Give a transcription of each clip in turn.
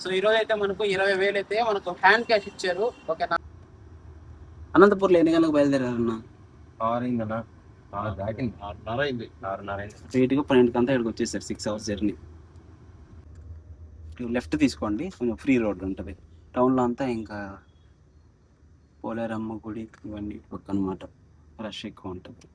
So ఈ రోజు అయితే మనకు 20,000 అయితే మనకు హ్యాండ్ క్యాష్ ఇచ్చారు. ఓకేనా. అనంతపూర్లో ఎన్ని గంటలకు బయలుదేరారన్నా? 6:30 స్ట్రీట్గా 12 కంతా ఇక్కడికి వచ్చేసారు. 6 hours జర్నీ. లెఫ్ట్ తీసుకోండి, కొంచెం ఫ్రీ రోడ్ ఉంటుంది. టౌన్లో అంతా ఇంకా పోలేరమ్మ గుడి ఇవన్నీ పక్క అనమాట, రష్ ఎక్కువ ఉంటుంది.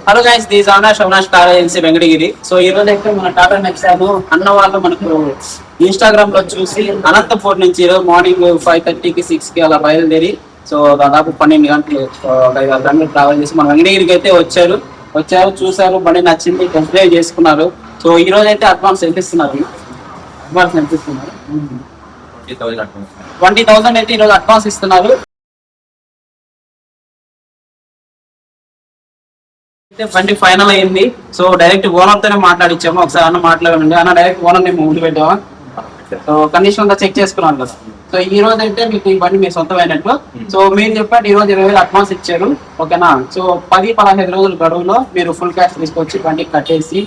Hello guys, this Avinash Tata agency Venkatagiri. So ఈ రోజు అయితే మన టాటా నెక్సాన్ అన్న వాళ్ళు మనకు ఇన్స్టాగ్రామ్ లో చూసి అనంతపూర్ నుంచి ఈరోజు మార్నింగ్ 5:30కి 6కి అలా బయలుదేరి, సో దాదాపు 12 గంటలు 5 గంటలు ట్రావెల్ చేసి మన వెంకటగిరికి అయితే వచ్చారు. చూసారు, బండి నచ్చింది, టెస్ట్ డ్రైవ్ చేసుకున్నారు. సో ఈ రోజు అయితే అడ్వాన్స్ ఎంత ఇస్తున్నారు? 20,000 అయితే ఈరోజు అడ్వాన్స్ ఇస్తున్నారు. బండి ఫైనల్ అయింది. సో డైరెక్ట్ ఓనర్ తోనే మాట్లాడిచ్చాము. ఒకసారి అన్న మాట్లాడండి అన్న, డైరెక్ట్ ఓనర్ ని ముందు పెట్టామా? సో కండిషన్ అంతా చెక్ చేసుకున్నాను కదా. సో ఈ రోజు అయితే మీకు ఈ బండి మీ సొంతమైనట్లు. సో మీరు చెప్పారు ఈ రోజు 20,000 అడ్వాన్స్ ఇచ్చారు. ఓకేనా. సో 10-15 రోజుల గడువులో మీరు ఫుల్ క్యాష్ తీసుకొచ్చి బండి కట్టేసి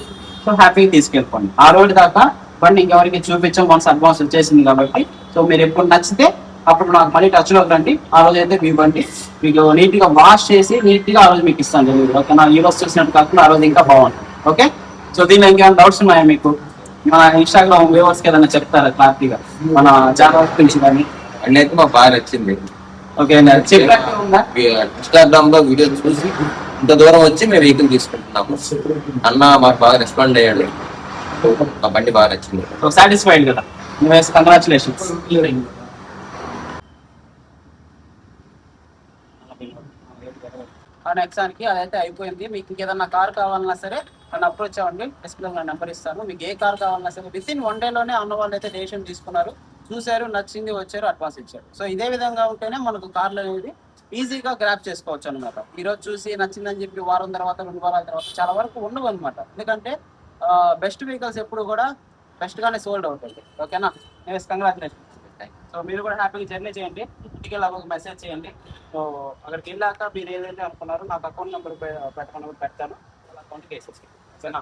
సో హ్యాపీగా తీసుకెళ్ళిపోండి. ఆ రోజు దాకా బండి ఇంకెవరికి చూపించాం, వన్స్ అడ్వాన్స్ వచ్చేసింది కాబట్టి. సో మీరు ఎప్పుడు నచ్చితే అప్పుడు నాకు మళ్ళీ టచ్ లోకి రండి. ఆ రోజు అయితే మీ బండి మీకు నీట్ గా వాష్ చేసి నీట్ గా ఆ రోజు మీకు ఇస్తాను. ఓకేనా. ఈ రోజు చూసినట్టు కాకుండా ఆ రోజు ఇంకా బాగుంటుంది. ఓకే. సో దీనిలో ఇంకేమైనా డౌట్స్ ఉన్నాయా మీకు? మన ఇన్స్టాగ్రామ్ వ్యూవర్స్ కి ఏదైనా చెప్తారా క్లారిటీగా మన ఛానల్ గురించి కానీ? అండ్ అయితే మాకు బాగా నచ్చింది. ఓకే, చెప్పినట్టు ఉందా? ఇన్స్టాగ్రామ్ లో వీడియో చూసి ఇంత దూరం వచ్చి మేము వెహికల్ తీసుకుంటున్నాము. అన్న మాకు బాగా రెస్పాండ్ అయ్యాడు. మా బండి బాగా నచ్చింది. సాటిస్ఫైడ్ కదా? కంగ్రాచులేషన్స్. నెక్సాన్కి అదైతే అయిపోయింది. మీకు ఇంకేదన్నా కార్ కావాలన్నా సరే నన్ను అప్రోచ్ అవ్వండి. డిస్ప్లే నెంబర్ ఇస్తాను. మీకు ఏ కార్ కావాలన్నా సరే వితిన్ 1 డేలోనే అన్న వాళ్ళు అయితే డెసిషన్ తీసుకున్నారు, చూశారు, నచ్చింది, వచ్చారు, అడ్వాన్స్ ఇచ్చారు. సో ఇదే విధంగా ఉంటేనే మనకు కార్లు అనేది ఈజీగా గ్రాప్ చేసుకోవచ్చు అనమాట. ఈరోజు చూసి నచ్చిందని చెప్పి వారం తర్వాత 2 వారాల తర్వాత చాలా వరకు ఉండవు అనమాట. ఎందుకంటే బెస్ట్ వెహికల్స్ ఎప్పుడు కూడా బెస్ట్గానే సోల్డ్ అవుతుంది. ఓకేనా. కంగ్రాచులేషన్. సో మీరు కూడా హ్యాపీగా జర్నీ చేయండి. ఇంటికి వెళ్ళి ఒక మెసేజ్ చేయండి. సో అక్కడికి వెళ్ళాక మీరు ఏదైతే అనుకున్నారో నాకు అకౌంట్ నెంబర్ పెట్టమని పెడతాను. అకౌంట్కి వేసేసి. ఓకేనా.